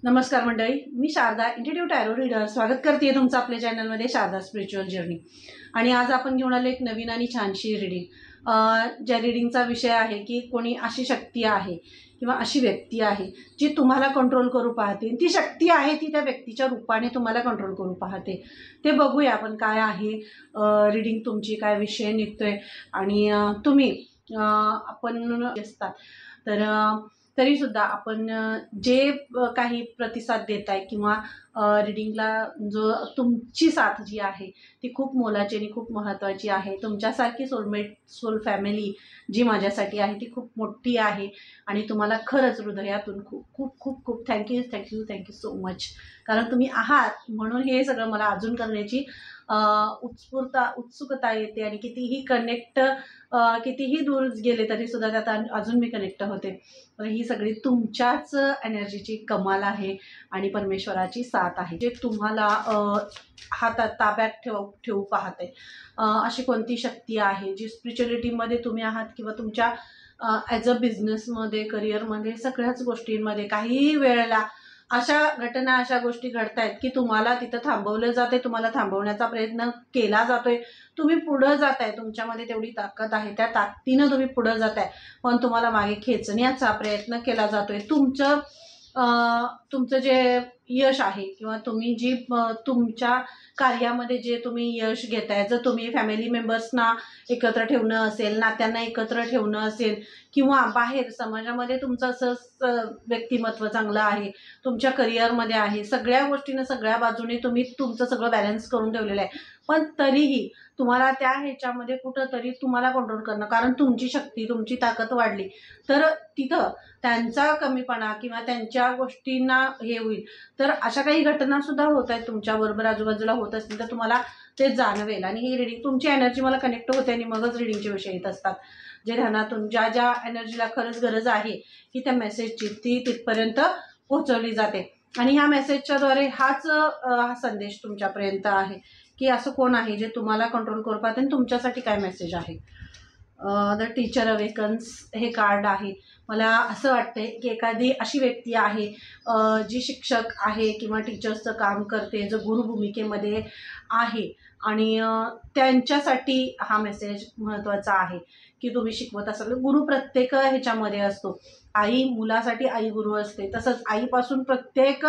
नमस्कार मंडळी, मी Sharda इंट्युटिव्ह tarot reader स्वागत करते तुमचं आपल्या चॅनलमध्ये शारदा स्पिरिच्युअल जर्नी. आणि आज आपण घेऊन आलो एक नवीन आणि छानशी रीडिंग. ज्या रीडिंगचा विषय आहे की कोणी अशी शक्ती आहे किंवा अशी व्यक्ती आहे जी तुम्हाला कंट्रोल करू पाहते. ती शक्ती आहे ती त्या व्यक्तीच्या रूपाने तुम्हाला कंट्रोल करू पाहते. ते बघूया आपण काय आहे रीडिंग तुमची, काय विषय निघतोय आणि तुम्ही आपण असतात तर तरीसुद्धा आपण जे काही प्रतिसाद देत आहे किंवा रीडिंगला जो तुमची साथ जी आहे ती खूप मोलाची आणि खूप महत्त्वाची आहे. तुमच्यासारखी सोल फॅमिली जी माझ्यासाठी आहे ती खूप मोठी आहे आणि तुम्हाला खरंच हृदयातून खूप खूप खूप खूप थँक्यू सो मच. कारण तुम्ही आहात म्हणून हे सगळं मला अजून करण्याची उत्सुकता येते आणि कितीही दूर गेले तरी सुद्धा त्यात अजून मी कनेक्ट होते. तर ही सगळी तुमच्याच एनर्जीची कमाल आहे आणि परमेश्वराची साथ आहे जे तुम्हाला हातात ताब्यात ठेवू पाहते. अशी कोणती शक्ती आहे जी स्पिरिच्युअलिटीमध्ये तुम्ही आहात किंवा तुमच्या ॲज अ बिझनेसमध्ये, करिअरमध्ये, सगळ्याच गोष्टींमध्ये काही वेळेला अशा घटना, अशा गोष्टी घडतायत की तुम्हाला तिथं थांबवलं जाते, तुम्हाला थांबवण्याचा प्रयत्न केला जातोय. तुम्ही पुढं जाताय, तुमच्यामध्ये तेवढी ताकद आहे, त्या ताकदीनं तुम्ही पुढं जाताय, पण तुम्हाला मागे खेचण्याचा प्रयत्न केला जातोय. तुमचं जे यश आहे किंवा तुम्ही जी तुमच्या कार्यामध्ये जे तुम्ही यश घेताय, जर तुम्ही फॅमिली मेंबर्सना एकत्र ठेवणं असेल, नात्यांना एकत्र ठेवणं असेल किंवा बाहेर समाजामध्ये तुमचं असं व्यक्तिमत्व चांगलं आहे, तुमच्या करिअरमध्ये आहे, सगळ्या गोष्टीनं सगळ्या बाजूने तुम्ही तुमचं सगळं बॅलन्स करून ठेवलेलं आहे, पण तरीही तुम्हाला त्या ह्याच्यामध्ये कुठंतरी तुम्हाला कंट्रोल करणं, कारण तुमची शक्ती, तुमची ताकद वाढली तर तिथं त्यांचा कमीपणा किंवा त्यांच्या गोष्टींना हे होईल. तर अशा काही घटनासुद्धा होत आहेत तुमच्याबरोबर, आजूबाजूला होत असतील तर तुम्हाला ते जाणवेल. आणि ही रीडिंग तुमची एनर्जी मला कनेक्ट होते आणि मगच रीडिंगचे विषय येत असतात. जे ध्यानातून ज्या एनर्जीला खरंच गरज आहे की त्या मेसेजची ती तिथपर्यंत पोहोचवली जाते. आणि ह्या मेसेजच्याद्वारे हाच संदेश तुमच्यापर्यंत आहे की असं कोण आहे जे तुम्हाला कंट्रोल करू पाहते आणि तुमच्यासाठी काय मेसेज आहे. द टीचर अवेकन्स हे कार्ड आहे. मला असं वाटतंय की एखादी अशी व्यक्ती आहे जी शिक्षक आहे किंवा टीचर्सचं काम करते, जो गुरुभूमिकेमध्ये आहे आणि त्यांच्यासाठी हा मेसेज महत्त्वाचा आहे की तुम्ही शिकवत असाल. गुरु प्रत्येक ह्याच्यामध्ये असतो. आई मुलासाठी आई गुरु असते, तसंच आईपासून प्रत्येक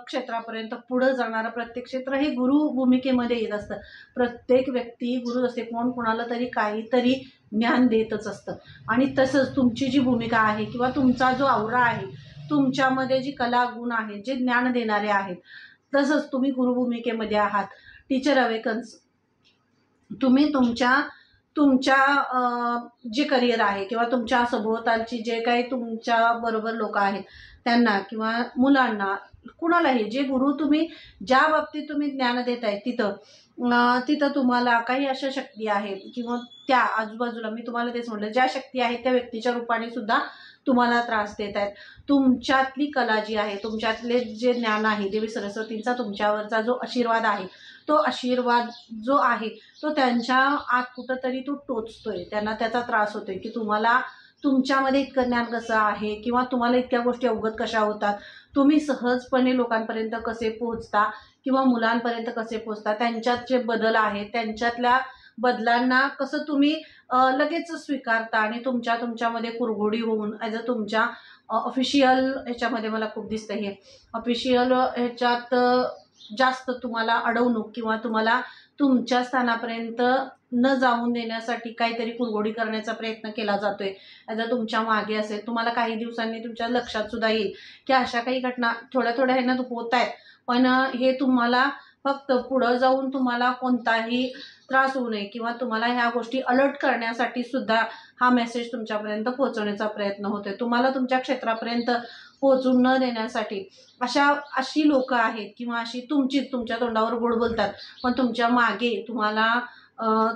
क्षेत्रापर्यंत पुढं जाणारं प्रत्येक क्षेत्र हे गुरु भूमिकेमध्ये येत असतं. प्रत्येक व्यक्ती गुरु असते, कोण कोणाला तरी काहीतरी ज्ञान देतच असतं. आणि तसंच तुमची जी भूमिका आहे किंवा तुमचा जो औरा आहे, तुमच्यामध्ये जी कला गुण आहेत, जे ज्ञान देणारे आहेत, तसंच तुम्ही गुरुभूमिकेमध्ये आहात. टीचर अवेकन्स, तुम्ही तुमच्या जे करिअर आहे किंवा तुमच्या सभोवतालची जे काही तुमच्या बरोबर लोक आहेत त्यांना किंवा मुलांना, कुणालाही जे गुरु तुम्ही ज्या बाबतीत तुम्ही ज्ञान देताय तिथं तुम्हाला काही अशा शक्ती आहेत किंवा त्या आजूबाजूला, मी तुम्हाला तेच म्हटलं, ज्या शक्ती आहेत त्या व्यक्तीच्या रूपाने सुद्धा तुम्हाला त्रास देत आहेत. तुमच्यातली कला जी आहे, तुमच्यातले जे ज्ञान आहे, देवी सरस्वतींचा तुमच्यावरचा जो आशीर्वाद आहे, तो आशीर्वाद जो आहे तो त्यांच्या आत कुठंतरी तो टोचतोय, त्यांना त्याचा त्रास होतोय की तुम्हाला तुमच्यामध्ये इतकं ज्ञान कसं आहे किंवा तुम्हाला इतक्या गोष्टी अवगत कशा होतात, तुम्ही सहजपणे लोकांपर्यंत कसे पोहोचता किंवा मुलांपर्यंत कसे पोहोचता, त्यांच्यात जे बदल आहेत त्यांच्यातल्या बदलांना कसं तुम्ही लगेच स्वीकारता आणि तुमच्यामध्ये कुरघोडी होऊन ॲज अ तुमच्या ऑफिशियल ह्याच्यामध्ये मला खूप दिसतं हे ऑफिशियल ह्याच्यात जास्त तुम्हाला अडवणूक किंवा तुम्हाला तुमच्या स्थानापर्यंत न जाऊन देण्यासाठी काहीतरी कुरघोडी करण्याचा प्रयत्न केला जातोय. ॲज अ तुमच्या मागे असेल, तुम्हाला काही दिवसांनी तुमच्या लक्षात सुद्धा येईल की अशा काही घटना थोड्या थोड्या ह्यानं होत आहेत, पण हे तुम्हाला फक्त पुढं जाऊन तुम्हाला कोणताही त्रास होऊ नये किंवा तुम्हाला ह्या गोष्टी अलर्ट करण्यासाठी सुद्धा हा मेसेज तुमच्यापर्यंत पोहोचवण्याचा प्रयत्न होतोय. तुम्हाला तुमच्या क्षेत्रापर्यंत पोहोचून न देण्यासाठी अशी लोक आहेत किंवा अशी तुमच्या तोंडावर गोड बोलतात, पण तुमच्या मागे तुम्हाला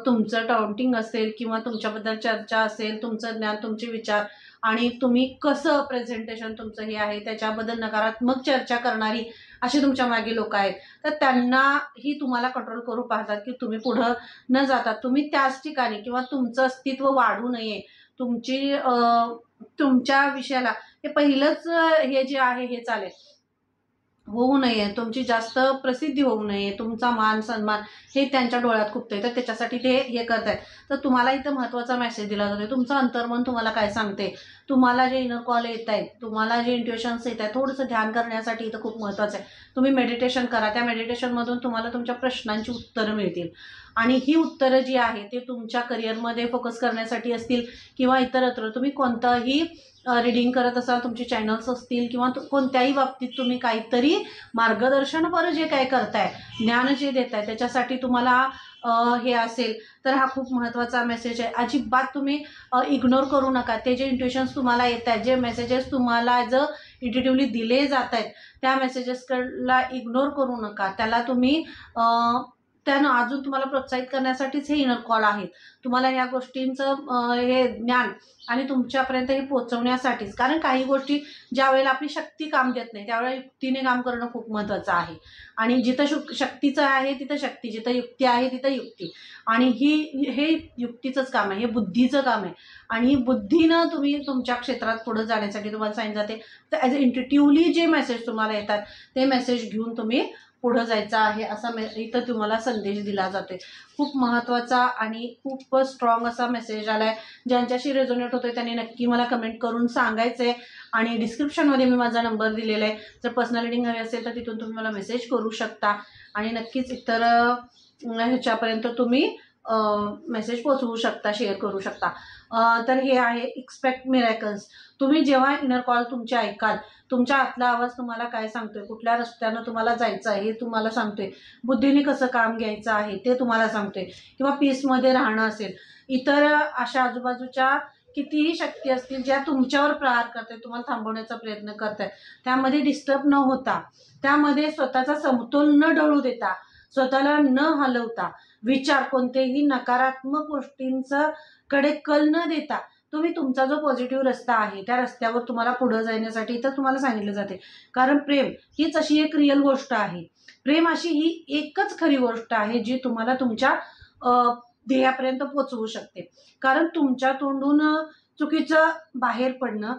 तुमचं टाउंटिंग असेल किंवा तुमच्याबद्दल चर्चा असेल, तुमचं ज्ञान, तुमचे विचार आणि तुम्ही कसं प्रेझेंटेशन तुमचं हे आहे त्याच्याबद्दल नकारात्मक चर्चा करणारी अशी तुमच्या मागे लोक आहेत. तर त्यांनाही तुम्हाला कंट्रोल करू पाहतात की तुम्ही पुढं न जाता तुम्ही त्याच ठिकाणी किंवा तुमचं अस्तित्व वाढू नये, तुमच्या विषयाला हे पहिलंच हे जे आहे हे चालेल. होऊ नये, तुमची जास्त प्रसिद्धी होऊ नये, तुमचा मान सन्मान हे त्यांच्या डोळ्यात खुपतंय, तर त्याच्यासाठी ते हे करतायत. तर तुम्हाला इथं महत्त्वाचा मेसेज दिला जातो. तुमचं अंतर्मन तुम्हाला काय सांगते, तुम्हाला जे इनर कॉल येत आहेत, तुम्हाला जे इंट्युशन्स येत आहेत, थोडंसं ध्यान करण्यासाठी इथं खूप महत्त्वाचं आहे. तुम्ही मेडिटेशन करा. त्या मेडिटेशनमधून तुम्हाला तुमच्या प्रश्नांची उत्तरं मिळतील आणि ही उत्तरं जी आहे ते तुमच्या करिअरमध्ये फोकस करण्यासाठी असतील किंवा इतरत्र तुम्ही कोणताही रीडिंग करत असाल, तुमचे चॅनल्स असतील किंवा कोणत्याही बाबतीत तुम्ही काहीतरी मार्गदर्शनपर जे काय करताय, ज्ञान जे देताय त्याच्यासाठी तुम्हाला हे असेल तर हा खूप महत्त्वाचा मेसेज आहे. अजिबात तुम्ही इग्नोर करू नका. ते जे इंट्युशन्स तुम्हाला येत आहेत, जे मेसेजेस तुम्हाला इंट्युटिव्हली दिले जात आहेत, त्या मेसेजेसला इग्नोर करू नका. त्याला तुम्ही त्यानं अजून तुम्हाला प्रोत्साहित करण्यासाठीच हे इनर कॉल आहेत. तुम्हाला ह्या गोष्टींचं हे ज्ञान आणि तुमच्यापर्यंत हे पोहोचवण्यासाठीच. कारण काही गोष्टी ज्या वेळेला आपली शक्ती काम देत नाही त्यावेळेला युक्तीने काम करणं खूप महत्त्वाचं आहे. आणि जिथं शक्तीचं आहे तिथं शक्ती, जिथं युक्ती आहे तिथं युक्ती. आणि हे युक्तीचंच काम आहे, हे बुद्धीचं काम आहे. आणि ही बुद्धीनं तुम्ही तुमच्या क्षेत्रात पुढे जाण्यासाठी तुम्हाला सांगितलं जाते. तर ॲज अ इंट्युटिव्हली जे मेसेज तुम्हाला येतात ते मेसेज घेऊन तुम्ही पुढं जायचं आहे असा इथं तुम्हाला संदेश दिला जातोय. खूप महत्त्वाचा आणि खूप स्ट्रॉंग असा मेसेज आला आहे. ज्यांच्याशी रेझोनेट होतोय त्यांनी नक्की मला कमेंट करून सांगायचं आहे. आणि डिस्क्रिप्शनमध्ये मी माझा नंबर दिलेला आहे. जर पर्सनल रीडिंग हवी असेल तर तिथून तुम्ही मला मेसेज करू शकता आणि नक्कीच इतर ह्याच्यापर्यंत तुम्ही मेसेज पोचवू शकता, शेअर करू शकता. तर हे आहे एक्सपेक्ट मिरॅकल्स. तुम्ही जेव्हा इनर कॉल तुमचे ऐकाल, तुमच्या आतला आवाज तुम्हाला काय सांगतोय, कुठल्या रस्त्यानं तुम्हाला जायचं आहे हे तुम्हाला सांगतोय, बुद्धीने कसं काम घ्यायचं आहे ते तुम्हाला सांगतोय, किंवा पीसमध्ये राहणं असेल, इतर अशा आजूबाजूच्या कितीही शक्ती असतील ज्या तुमच्यावर प्रहार करतायत, तुम्हाला थांबवण्याचा प्रयत्न करतायत, त्यामध्ये डिस्टर्ब न होता, त्यामध्ये स्वतःचा समतोल न ढळू देता, स्वतःला न हलवता, विचार कोणतेही नकारात्मक गोष्टींचं कडे कल न देता तुम्ही तुमचा जो पॉझिटिव्ह रस्ता आहे त्या रस्त्यावर तुम्हाला पुढे जाण्यासाठी तर तुम्हाला सांगितलं जाते. कारण प्रेम हीच अशी एक रिअल गोष्ट आहे. प्रेम अशी ही एकच खरी गोष्ट आहे जी तुम्हाला तुमच्या ध्येयापर्यंत पोहोचवू शकते. कारण तुमच्या तोंडून चुकीचं बाहेर पडणं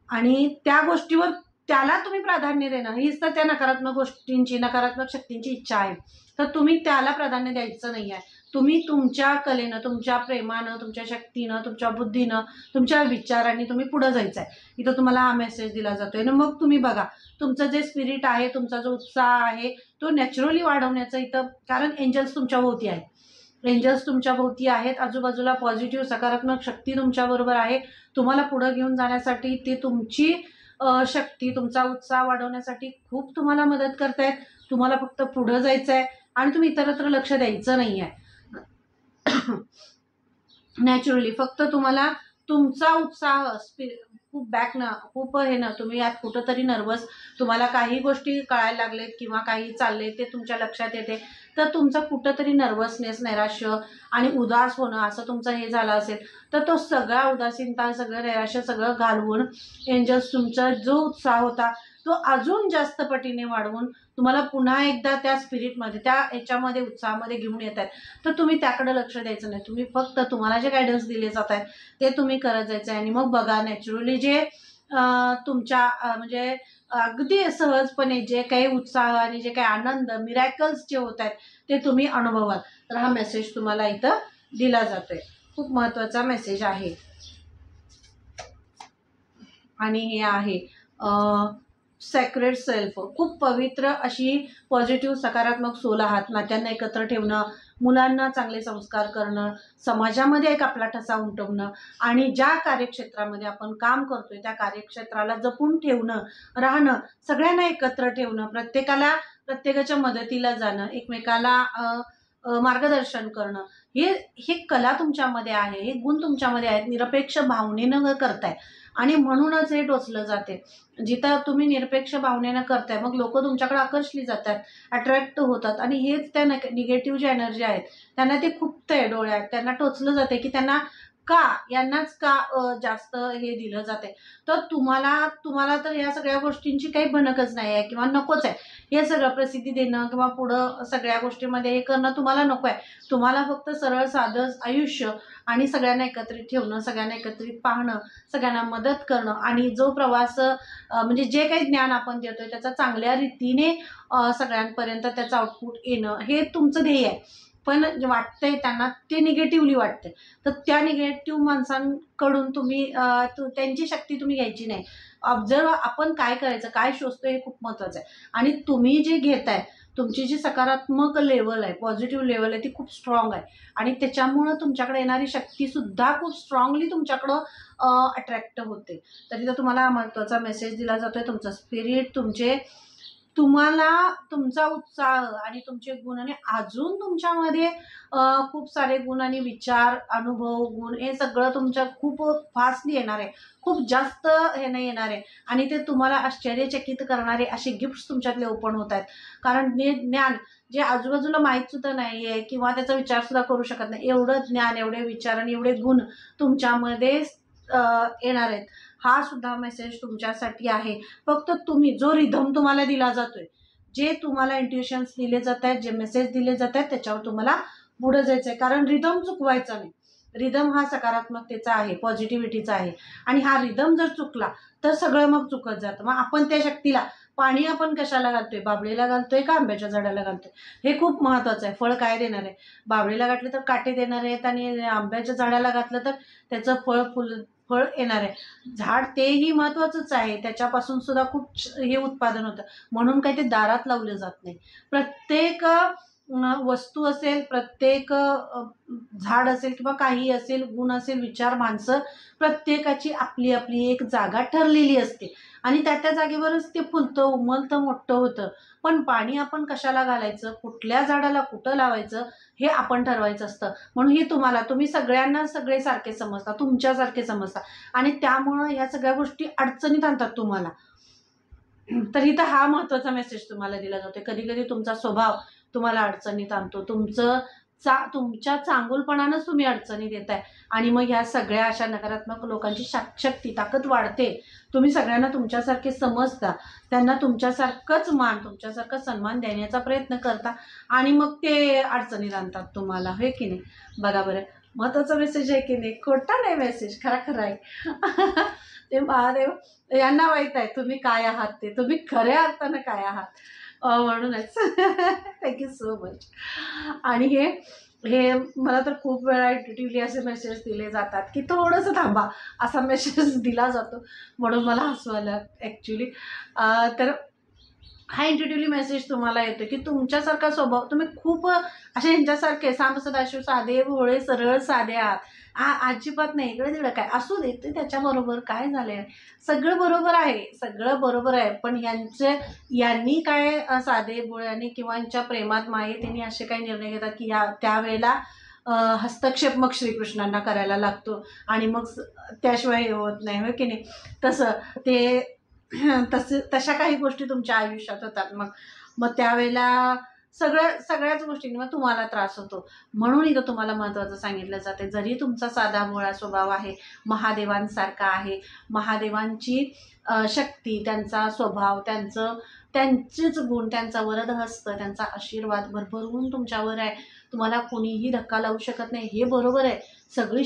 आणि त्या गोष्टीवर त्याला तुम्ही प्राधान्य देणं हीच तर त्या नकारात्मक गोष्टींची, नकारात्मक शक्तींची इच्छा आहे. तर तुम्ही त्याला प्राधान्य द्यायचं नाही आहे. तुम्ही तुमच्या कलेनं, तुमच्या प्रेमानं, तुमच्या शक्तीनं, तुमच्या बुद्धीनं, तुमच्या विचारांनी तुम्ही पुढे जायचं आहे. इथं तुम्हाला हा मेसेज दिला जातोय. आणि मग तुम्ही बघा तुमचं जे स्पिरिट आहे, तुमचा जो उत्साह आहे तो नॅचरली वाढवण्याचं इथं, कारण एंजल्स तुमच्या भोवती आहेत. एंजल्स तुमच्या भोवती आहेत. आजूबाजूला पॉझिटिव्ह सकारात्मक शक्ती तुमच्याबरोबर आहे. तुम्हाला पुढे घेऊन जाण्यासाठी ते तुमची शक्ती, तुमचा उत्साह वाढवण्यासाठी खूप तुम्हाला मदत करतायत. तुम्हाला फक्त पुढे जायचं आहे आणि तुम्ही इतरत्र लक्ष द्यायचं नाही आहे. नॅचरली फक्त तुम्हाला तुमचा उत्साह खूप खूप हे ना, तुम्ही यात कुठंतरी नर्वस, तुम्हाला काही गोष्टी कळायला लागलेत किंवा काही चालले ते तुमच्या लक्षात येते, तर तुमचा कुठंतरी नर्वसनेस, नैराश्य आणि उदास होणं असं तुमचं हे झालं असेल तर तो सगळा उदासीनता, सगळं नैराश्य सगळं घालवून एंजल्स तुमचा जो उत्साह होता तो अजून जास्त पटीने वाढवून तुम्हाला पुन्हा एकदा त्या स्पिरिटमध्ये, त्या ह्याच्यामध्ये, उत्साहामध्ये घेऊन येत आहेत. तर तुम्ही त्याकडे लक्ष द्यायचं नाही. तुम्ही फक्त तुम्हाला जे गायडन्स दिले जात आहेत ते तुम्ही करत जायचं आहे. आणि मग बघा नॅचरली जे तुमच्या म्हणजे अगदी सहजपणे जे काही उत्साह आणि जे काही आनंद, मिरॅकल्स जे होत आहेत ते तुम्ही अनुभवाल. तर हा मेसेज तुम्हाला इथं दिला जातोय. खूप महत्त्वाचा मेसेज आहे. आणि हे आहे सॅक्रेड सेल्फ. खूप पवित्र अशी पॉझिटिव्ह सकारात्मक सोल आहात. नात्यांना एकत्र ठेवणं, मुलांना चांगले संस्कार करणं, समाजामध्ये एक आपला ठसा उमटवणं आणि ज्या कार्यक्षेत्रामध्ये आपण काम करतोय त्या कार्यक्षेत्राला जपून ठेवणं, राहणं, सगळ्यांना एकत्र ठेवणं, प्रत्येकाच्या मदतीला जाणं, एकमेकाला मार्गदर्शन करणं, हे कला तुमच्यामध्ये आहे, हे गुण तुमच्यामध्ये आहेत. निरपेक्ष भावनेनं करताय आणि म्हणूनच हे टोचलं जाते. जिथं तुम्ही निरपेक्ष भावनेनं करताय मग लोक तुमच्याकडे आकर्षली जातात, अट्रॅक्ट होतात आणि हेच त्या निगेटिव्ह ज्या एनर्जी आहेत त्यांना ते खुपतंय डोळ्यात, त्यांना टोचलं जाते की त्यांना का यांनाच का जास्त हे दिलं जाते. तर तुम्हाला तर या सगळ्या गोष्टींची काही भनकच नाही आहे किंवा नकोच आहे. हे सगळं प्रसिद्धी देणं किंवा पुढं सगळ्या गोष्टीमध्ये हे करणं तुम्हाला नको आहे. तुम्हाला फक्त सरळ साधं आयुष्य आणि सगळ्यांना एकत्रित ठेवणं, सगळ्यांना एकत्रित पाहणं, सगळ्यांना मदत करणं आणि जो प्रवास म्हणजे जे काही ज्ञान आपण देतोय त्याचा चांगल्या रीतीने सगळ्यांपर्यंत त्याचं आउटपुट येणं हे तुमचं ध्येय आहे. पण जे वाटतंय त्यांना ते निगेटिव्हली वाटते, तर त्या निगेटिव्ह माणसांकडून तुम्ही त्यांची शक्ती तुम्ही घ्यायची नाही. ऑब्झर्व आपण काय करायचं, काय शोधतोय हे खूप महत्त्वाचं आहे. आणि तुम्ही जे घेताय, तुमची जी सकारात्मक लेवल आहे, पॉझिटिव्ह लेवल आहे ती खूप स्ट्रॉंग आहे आणि त्याच्यामुळं तुमच्याकडे येणारी शक्तीसुद्धा खूप स्ट्रॉंगली तुमच्याकडं अट्रॅक्ट होते. तर तिथं तुम्हाला महत्त्वाचा मेसेज दिला जातोय, तुमचं स्पिरिट तुम्हाला तुमचा उत्साह आणि तुमचे गुण आणि अजून तुमच्यामध्ये खूप सारे गुण आणि विचार, अनुभव, गुण हे सगळं तुमच्या खूप फास्टली येणार आहे. खूप जास्त हे नाही येणार आहे आणि ते तुम्हाला आश्चर्यचकित करणारे असे गिफ्ट्स तुमच्यातले ओपन होत आहेत. कारण हे ज्ञान जे आजूबाजूला माहीत सुद्धा नाही आहे किंवा त्याचा विचार सुद्धा करू शकत नाही, एवढं ज्ञान, एवढे विचार आणि एवढे गुण तुमच्यामध्ये येणार आहेत. हा सुद्धा मेसेज तुमच्यासाठी आहे. फक्त तुम्ही जो रिधम तुम्हाला दिला जातोय, जे तुम्हाला इंट्युशन्स दिले जात आहेत, जे मेसेज दिले जात आहेत त्याच्यावर तुम्हाला पुढे जायचं आहे. कारण रिधम चुकवायचा नाही. रिधम हा सकारात्मकतेचा आहे, पॉझिटिव्हिटीचा आहे आणि हा रिधम जर चुकला तर सगळं मग चुकत जातं. मग आपण त्या शक्तीला पाणी आपण कशाला घालतोय, बाबळीला घालतोय का आंब्याच्या झाडाला घालतोय, हे खूप महत्त्वाचं आहे. फळ काय देणार आहे, बाबळीला घातलं तर काटे देणार आहेत आणि आंब्याच्या झाडाला घातलं तर त्याचं फळ येणार आहे. झाड तेही महत्त्वाचंच आहे, त्याच्यापासून सुद्धा खूप हे उत्पादन होतं. म्हणून काही ते दारात लावलं जात नाही. प्रत्येक वस्तू असेल, प्रत्येक झाड असेल किंवा काही असेल, गुण असेल, विचार, माणसं, प्रत्येकाची आपली आपली एक जागा ठरलेली असते आणि त्या जागेवरच ते फुलतं, उमलतं, मोठं होतं. पण पाणी आपण कशाला घालायचं, कुठल्या झाडाला कुठं लावायचं हे आपण ठरवायचं असतं. म्हणून हे तुम्ही सगळ्यांना सगळे सारखे समजता, तुमच्यासारखे समजता आणि त्यामुळं ह्या सगळ्या गोष्टी अडचणीत आणतात तुम्हाला. तर इथं हा महत्त्वाचा मेसेज तुम्हाला दिला जातो. कधी कधी तुमचा स्वभाव तुम्हाला अडचणीत आणतो, तुमच्या चांगुलपणानंच तुम्ही अडचणीत येताय आणि मग ह्या सगळ्या अशा नकारात्मक लोकांची शक्ती, ताकद वाढते. तुम्ही सगळ्यांना तुमच्यासारखे समजता, त्यांना तुमच्यासारखंच मान, तुमच्यासारखं सन्मान देण्याचा प्रयत्न करता आणि मग ते अडचणीत आणतात तुम्हाला, हे की नाही. बघा बरं, महत्त्वाचा मेसेज आहे की नाही, खोटा नाही मेसेज, खरा आहे. ते महादेव यांना माहीत आहे तुम्ही काय आहात, ते तुम्ही खऱ्या अर्थानं काय आहात. म्हणूनच थँक्यू सो मच. आणि हे मला तर खूप वेळा इंट्युटिव्हली असे मेसेज दिले जातात की थोडंसं थांबा, असा मेसेज दिला जातो, म्हणून मला हसू आलं ॲक्च्युली. तर हा इंट्युटिव्हली मेसेज तुम्हाला येतो की तुमच्यासारखा स्वभाव तुम्ही खूप असे ह्यांच्यासारखे सांब सदाशिव, साधे भोळे, सरळ साधे आहात. अजिबात नाही इकडे तिकडं काय असू दे, ते त्याच्याबरोबर काय झालंय, सगळं बरोबर आहे, सगळं बरोबर आहे. पण यांनी काय साधे भोळ्याने किंवा यांच्या प्रेमात माये त्यांनी असे काही निर्णय घेतात की त्यावेळेला हस्तक्षेप मग श्रीकृष्णांना करायला लागतो आणि मग त्याशिवाय हे होत नाही, हो की नाही. तशा काही गोष्टी तुमच्या आयुष्यात होतात. मग त्यावेळेला सगळ्याच गोष्टींनी मग तुम्हाला त्रास होतो. म्हणून इथं तुम्हाला महत्त्वाचं सांगितलं जाते, जरी तुमचा साधा भोळा स्वभाव आहे, महादेवांसारखा आहे, महादेवांची शक्ती, त्यांचा स्वभाव, त्यांचेच गुण, त्यांचा वरदहस्त, त्यांचा आशीर्वाद भरभरून तुमच्यावर आहे, तुम्हाला कोणीही धक्का लावू शकत नाही, हे बरोबर आहे. सगळी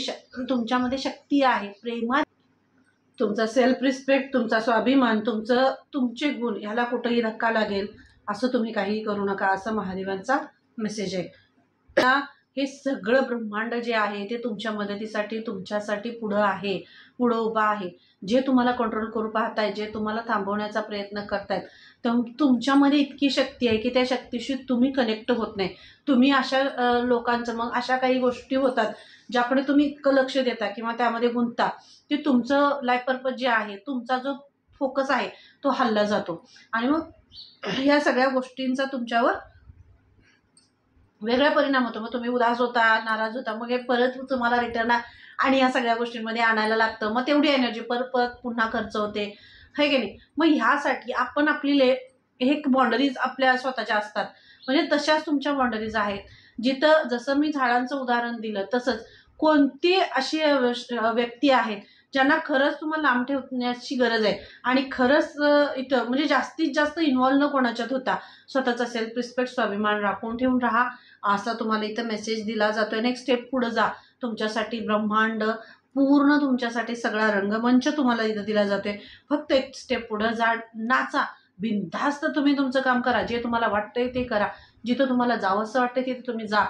तुमच्यामध्ये शक्ती आहे, प्रेमात तुमचा सेल्फ रिस्पेक्ट, तुमचा स्वाभिमान, तुमचे गुण ह्याला कुठंही धक्का लागेल असं तुम्ही काहीही करू नका, असं महादेवांचा मेसेज आहे. हे सगळं ब्रह्मांड जे आहे ते तुमच्या मदतीसाठी, तुमच्यासाठी पुढं उभा आहे. जे तुम्हाला कंट्रोल करू पाहताय, जे तुम्हाला थांबवण्याचा प्रयत्न करतायत, तुमच्यामध्ये इतकी शक्ती आहे की त्या शक्तीशी तुम्ही कनेक्ट होत नाही. तुम्ही अशा लोकांचं, मग अशा काही गोष्टी होतात ज्याकडे तुम्ही इतकं लक्ष देता किंवा त्यामध्ये गुंतता, ते तुमचं लाईफ पर्पज जे आहे, तुमचा जो फोकस आहे तो हल्ला जातो आणि मग ह्या सगळ्या गोष्टींचा तुमच्यावर वेगळा परिणाम होतो. मग तुम्ही उदास होता, नाराज होता, मग हे परत तुम्हाला रिटर्न आणि या सगळ्या गोष्टींमध्ये आणायला लागतं. मग तेवढी एनर्जी परत पुन्हा खर्च होते, है की नाही. मग ह्यासाठी आपण एक बाउंडरीज आपल्या स्वतःच्या असतात, म्हणजे तशाच तुमच्या बाउंडरीज आहेत. जसं मी झाडांचं उदाहरण दिलं तसंच कोणती अशी व्यक्ती आहेत ज्यांना खरंच तुम्हाला लांब ठेवण्याची गरज आहे आणि खरंच इथं म्हणजे जास्तीत जास्त इन्व्हॉल्व न कोणाच्यात होता स्वतःचा सेल्फ रिस्पेक्ट स्वाभिमान राखून ठेवून राहा असा तुम्हाला इथं मेसेज दिला जातोय. नेक्स्ट स्टेप पुढे जा. तुमच्यासाठी ब्रह्मांड पूर्ण तुमच्यासाठी सगळा रंगमंच तुम्हाला इथं दिला जातोय. फक्त एक स्टेप पुढे जा, नाचा, बिनधास्त तुम्ही तुमचं काम करा, जे तुम्हाला वाटतंय ते करा, जिथं तुम्हाला जावंसं वाटतंय तिथे तुम्ही जा.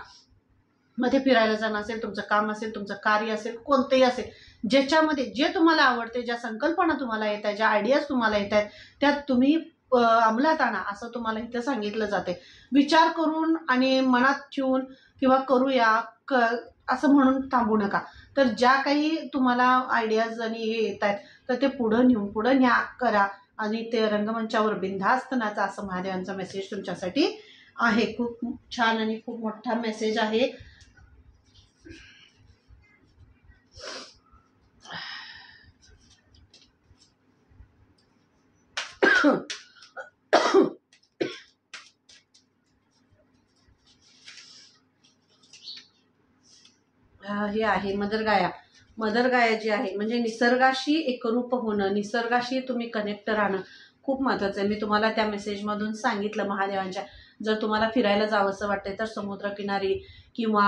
मध्ये फिरायला जाणं असेल, तुमचं काम असेल, तुमचं कार्य असेल, कोणतेही असेल, ज्याच्यामध्ये जे तुम्हाला आवडते, ज्या संकल्पना तुम्हाला येत आहेत, ज्या आयडियाज तुम्हाला येत आहेत, त्यात तुम्ही अंमलात आणा असं तुम्हाला इथं सांगितलं जाते. विचार करून आणि मनात ठेवून किंवा करूया असं म्हणून थांबू नका. तर ज्या काही तुम्हाला आयडियाज आणि हे येत आहेत तर ते पुढं न्या करा आणि ते रंगमंचावर बिनधास्त नाचा असं महादेवांचा मेसेज तुमच्यासाठी आहे. खूप छान आणि खूप मोठा मेसेज आहे. हे आहे मदर गाया. मदर गाया जी आहे म्हणजे निसर्गाशी एकरूप होणं, निसर्गाशी तुम्ही कनेक्ट राहणं खूप महत्त्वाचं आहे. मी तुम्हाला त्या मेसेजमधून सांगितलं महादेवांच्या. जर तुम्हाला फिरायला जावंसं वाटतंय तर समुद्रकिनारी किंवा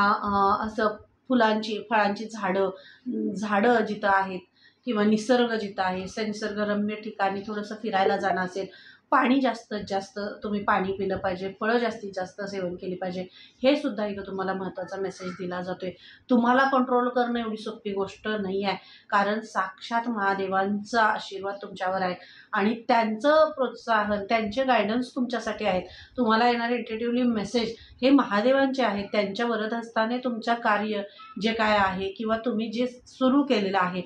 असं फुलांची फळांची झाडं जिथं आहेत किंवा निसर्ग जिथं आहे, निसर्गरम्य ठिकाणी थोडंसं फिरायला जाणं असेल, पाणी जास्तीत जास्त तुम्ही पाणी पिलं पाहिजे, फळं जास्तीत जास्त सेवन केली पाहिजे, हे सुद्धा इथं तुम्हाला महत्त्वाचा मेसेज दिला जातोय. तुम्हाला कंट्रोल करणं एवढी सोपी गोष्ट नाही आहे, कारण साक्षात महादेवांचा आशीर्वाद तुमच्यावर आहे आणि त्यांचं प्रोत्साहन, त्यांचे गायडन्स तुमच्यासाठी आहेत. तुम्हाला येणारे इंट्युटिव्हली मेसेज हे महादेवांचे आहेत. त्यांच्या वरदहस्ताने तुमचं कार्य जे काय आहे किंवा तुम्ही जे सुरू केलेलं आहे,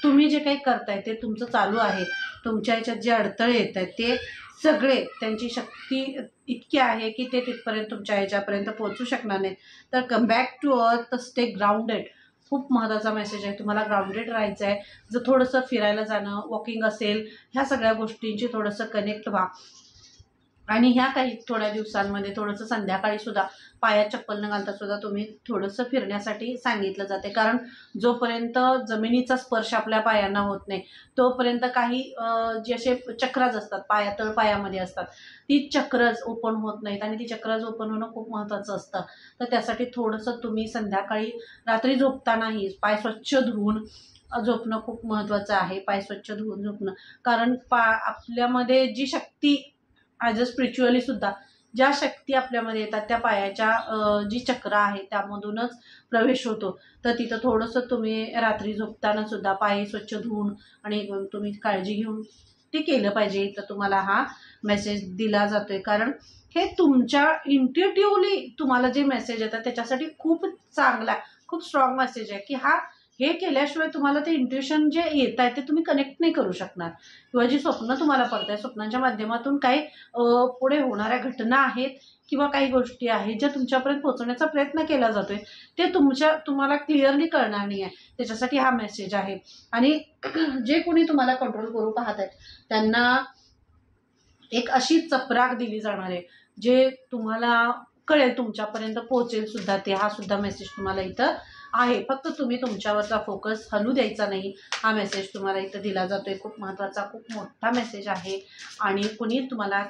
तुम्ही जे काही करताय ते तुमचं चालू आहे, तुमच्या ह्याच्यात जे अडथळे येत आहेत ते सगळे त्यांची शक्ती इतकी आहे की ते तिथपर्यंत तुमच्या ह्याच्यापर्यंत पोहोचू शकणार नाही. तर come back to earth, stay grounded. खूप महत्त्वाचा मेसेज आहे. तुम्हाला ग्राउंडेड राहायचं आहे. जर थोडंसं फिरायला जाणं, वॉकिंग असेल, ह्या सगळ्या गोष्टींची थोडंसं कनेक्ट व्हा आणि ह्या काही थोड्या दिवसांमध्ये थोडंसं संध्याकाळी सुद्धा पायात चप्पल न घालता सुद्धा तुम्ही थोडंसं फिरण्यासाठी सांगितलं जाते. कारण जोपर्यंत जमिनीचा स्पर्श आपल्या पायांना होत नाही तोपर्यंत काही जे असे चक्रज असतात तळपायामध्ये असतात, ती चक्रज ओपन होत नाहीत आणि ती चक्रज ओपन होणं खूप महत्त्वाचं असतं. तर त्यासाठी थोडंसं तुम्ही संध्याकाळी रात्री झोपतानाही पाय स्वच्छ धुवून झोपणं खूप महत्त्वाचं आहे. पाय स्वच्छ धुवून झोपणं, कारण आपल्यामध्ये जी शक्ती ॲज अ स्पिरिच्युअली सुद्धा ज्या शक्ती आपल्यामध्ये येतात त्या पायाच्या जी चक्र आहे त्यामधूनच प्रवेश होतो. तर तिथं थोडंसं तुम्ही रात्री झोपताना सुद्धा पाय स्वच्छ धुवून आणि तुम्ही काळजी घेऊन ते केलं पाहिजे. तर तुम्हाला हा मेसेज दिला जातोय, कारण हे तुमच्या इंट्युटिव्हली तुम्हाला जे मेसेज येतात त्याच्यासाठी खूप चांगला, खूप स्ट्रॉंग मेसेज आहे की हे केल्याशिवाय तुम्हाला ते इंट्युशन जे येत आहे ते तुम्ही कनेक्ट नाही करू शकणार. किंवा जी स्वप्न तुम्हाला पडत आहे, स्वप्नांच्या माध्यमातून काही पुढे होणाऱ्या घटना आहेत किंवा काही गोष्टी आहेत ज्या तुमच्यापर्यंत पोहोचवण्याचा प्रयत्न केला जातोय, ते तुम्हाला क्लिअरली कळणार नाही आहे. त्याच्यासाठी हा मेसेज आहे. आणि जे कोणी तुम्हाला कंट्रोल करू पाहत आहेत त्यांना एक अशी चपराक दिली जाणार आहे जे तुम्हाला कळेल, तुमच्यापर्यंत पोहोचेल सुद्धा. ते हा सुद्धा मेसेज तुम्हाला इथं आहे. फक्त तुम्ही तुमच्यावरचा फोकस हलू द्यायचा नाही. हा मेसेज तुम्हाला इथं दिला जातोय. खूप महत्त्वाचा, खूप मोठा मेसेज आहे आणि कुणी तुम्हाला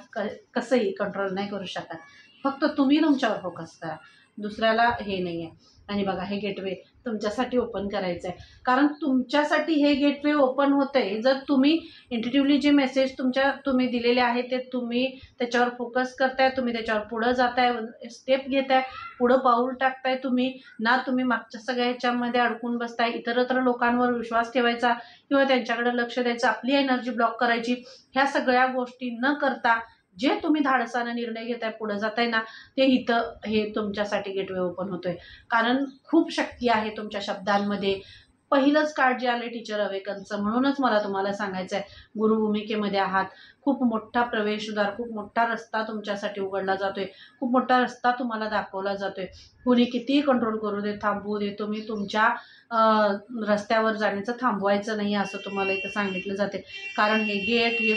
कसंही कंट्रोल नाही करू शकत. फक्त तुम्ही तुमच्यावर फोकस करा, दुसऱ्याला हे नाही आहे. आणि बघा, हे गेटवे तुमच्यासाठी ओपन करायचं आहे, कारण तुमच्यासाठी हे गेटवे ओपन होतंय जर तुम्ही इंट्युटिव्हली जे मेसेज तुम्ही दिलेले आहे ते तुम्ही त्याच्यावर फोकस करताय, तुम्ही त्याच्यावर पुढं जाताय, स्टेप घेताय, पुढं पाऊल टाकताय. तुम्ही मागच्या सगळ्या ह्याच्यामध्ये अडकून बसताय, इतरत्र लोकांवर विश्वास ठेवायचा किंवा त्यांच्याकडे लक्ष द्यायचं, आपली एनर्जी ब्लॉक करायची, ह्या सगळ्या गोष्टी न करता जे तुम्ही धाडसानं निर्णय घेताय, पुढे जाताय ना, ते इथं हे तुमच्यासाठी गेटवे ओपन होतोय. कारण खूप शक्ती आहे तुमच्या शब्दांमध्ये. पहिलंच कार्ड जे आले टीचर अवेकनचं, म्हणूनच मला तुम्हाला सांगायचं आहे, गुरुभूमिकेमध्ये आहात. खूप मोठा प्रवेशद्वार, खूप मोठा रस्ता तुमच्यासाठी उघडला जातोय, खूप मोठा रस्ता तुम्हाला दाखवला जातोय. कुणी कितीही कंट्रोल करू दे, थांबवू दे, तुम्ही तुमच्या रस्त्यावर जाण्याचं थांबवायचं नाही असं तुम्हाला इथं सांगितलं जाते. कारण हे गेट, हे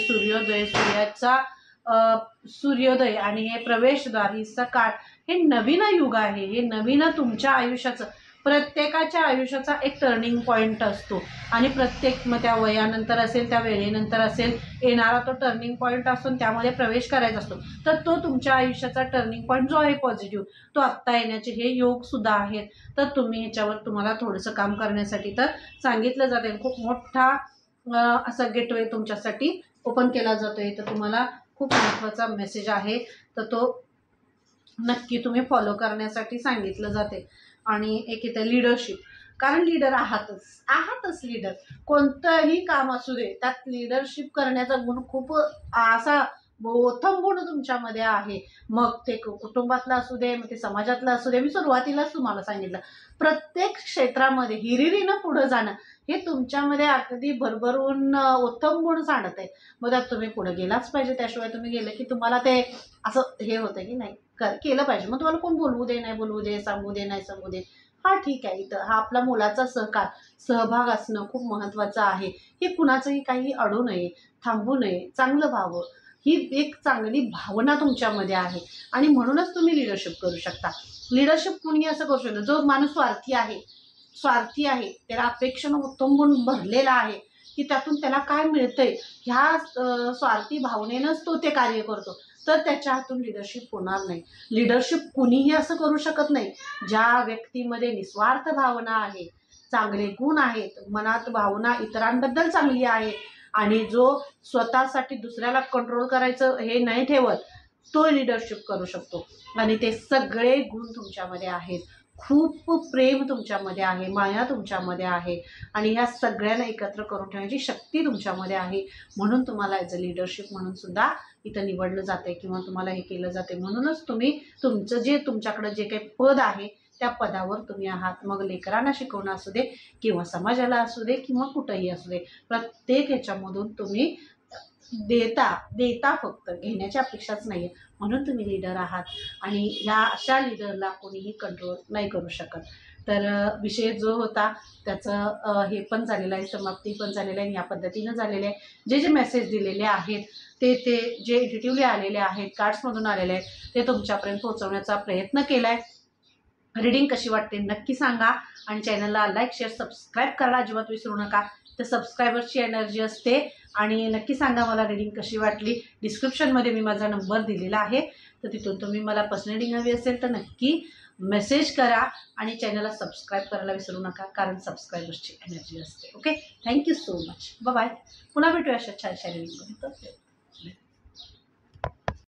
सूर्योदय आणि हे प्रवेशद्वार, ही सकाळ, हे नवीन युग आहे. हे नवीन तुमच्या आयुष्याचं प्रत्येकाच्या आयुष्याचा एक टर्निंग पॉईंट असतो आणि प्रत्येक मग त्या वयानंतर असेल, त्या वेळेनंतर असेल, येणारा तो टर्निंग पॉईंट असून त्यामध्ये प्रवेश करायचा असतो. तर तो तुमच्या आयुष्याचा टर्निंग पॉईंट जो आहे पॉझिटिव्ह, तो आत्ता येण्याचे हे योग सुद्धा आहेत. तर तुम्ही ह्याच्यावर तुम्हाला थोडंसं काम करण्यासाठी तर सांगितलं जाते. खूप मोठा असा गेटवे तुमच्यासाठी ओपन केला जातोय. तर तुम्हाला खूप महत्त्वाचा मेसेज आहे, तर तो नक्की तुम्ही फॉलो करण्यासाठी सांगितलं जाते. आणि एक इथे लीडरशिप, कारण लीडर आहातच लीडर. कोणतंही काम असू दे, त्यात लीडरशिप करण्याचा गुण खूप असा प्रथम गुण तुमच्यामध्ये आहे. मग ते कुटुंबातलं असू दे, मग ते समाजातलं असू दे. मी सुरुवातीलाच तुम्हाला सांगितलं, प्रत्येक क्षेत्रामध्ये हिरिरीनं पुढे जाणं हे तुमच्यामध्ये अगदी भरभरून उत्तम गुण जाणत आहे. मग त्यात तुम्ही पुढे गेलाच पाहिजे. त्याशिवाय तुम्ही गेले की तुम्हाला ते असं हे होतं की नाही केलं पाहिजे. मग तुम्हाला कोण बोलवू दे, नाही बोलवू दे, सांगू दे, नाही सांगू दे, हा ठीक आहे. इथं हा आपला मुलाचा सहभाग असणं खूप महत्त्वाचं आहे. हे कुणाचंही काही अडू नये, थांबू नये, चांगलं व्हावं, ही एक चांगली भावना तुमच्यामध्ये आहे आणि म्हणूनच तुम्ही लीडरशिप करू शकता. लीडरशिप कुणी असं करू शकतो जो माणूस स्वार्थी आहे, त्याला अपेक्षेनं उत्तम गुण भरलेला आहे की त्यातून त्याला काय मिळतंय ह्या स्वार्थी भावनेनंच तो ते कार्य करतो, तर त्याच्या हातून लीडरशिप होणार नाही. लीडरशिप कुणीही असं करू शकत नाही. ज्या व्यक्तीमध्ये निस्वार्थ भावना आहे, चांगले गुण आहेत, मनात भावना इतरांबद्दल चांगली आहे आणि जो स्वतःसाठी दुसऱ्याला कंट्रोल करायचं हे नाही ठेवत, तो लीडरशिप करू शकतो. आणि ते सगळे गुण तुमच्यामध्ये आहेत. खूप प्रेम तुमच्यामध्ये आहे, माया तुमच्यामध्ये आहे आणि ह्या सगळ्यांना एकत्र करून ठेवण्याची शक्ती तुमच्यामध्ये आहे. म्हणून तुम्हाला ॲज अ लीडरशिप म्हणून सुद्धा इथं निवडलं जाते किंवा तुम्हाला हे केलं जाते. म्हणूनच तुम्ही तुमच्याकडे जे काही पद आहे त्या पदावर तुम्ही आहात. मग लेकरांना शिकवणं असू दे किंवा समाजाला असू दे किंवा कुठंही असू दे, प्रत्येक ह्याच्यामधून तुम्ही देता फक्त घेण्याची अपेक्षाच नाही आहे. म्हणून तुम्ही लीडर आहात आणि ह्या अशा लीडरला कोणीही कंट्रोल नाही करू शकत. तर विषय जो होता त्याचं हे पण झालेलं आहे, समाप्ती पण झालेलं आहे. या पद्धतीनं झालेलं आहे. जे मेसेज दिलेले आहेत ते जे इंट्युटिव्हली आलेले आहेत, कार्ड्समधून आलेले आहेत, ते तुमच्यापर्यंत पोहोचवण्याचा प्रयत्न केला आहे. रीडिंग कशी वाटते नक्की सांगा आणि चॅनलला लाईक, शेअर, सबस्क्राईब करायला अजिबात विसरू नका. तर सबस्क्रायबर्सची एनर्जी असते आणि नक्की सांगा मला रीडिंग कशी वाटली. डिस्क्रिप्शनमध्ये मी माझा नंबर दिलेला आहे, तर तिथून तुम्ही मला पर्सनल रीडिंग हवी असेल तर नक्की मेसेज करा आणि चॅनलला सबस्क्राईब करायला विसरू नका, कारण सबस्क्रायबर्सची एनर्जी असते. Okay, thank you so much. Bye. पुन्हा भेटूया अशा छान रीडिंगमध्ये.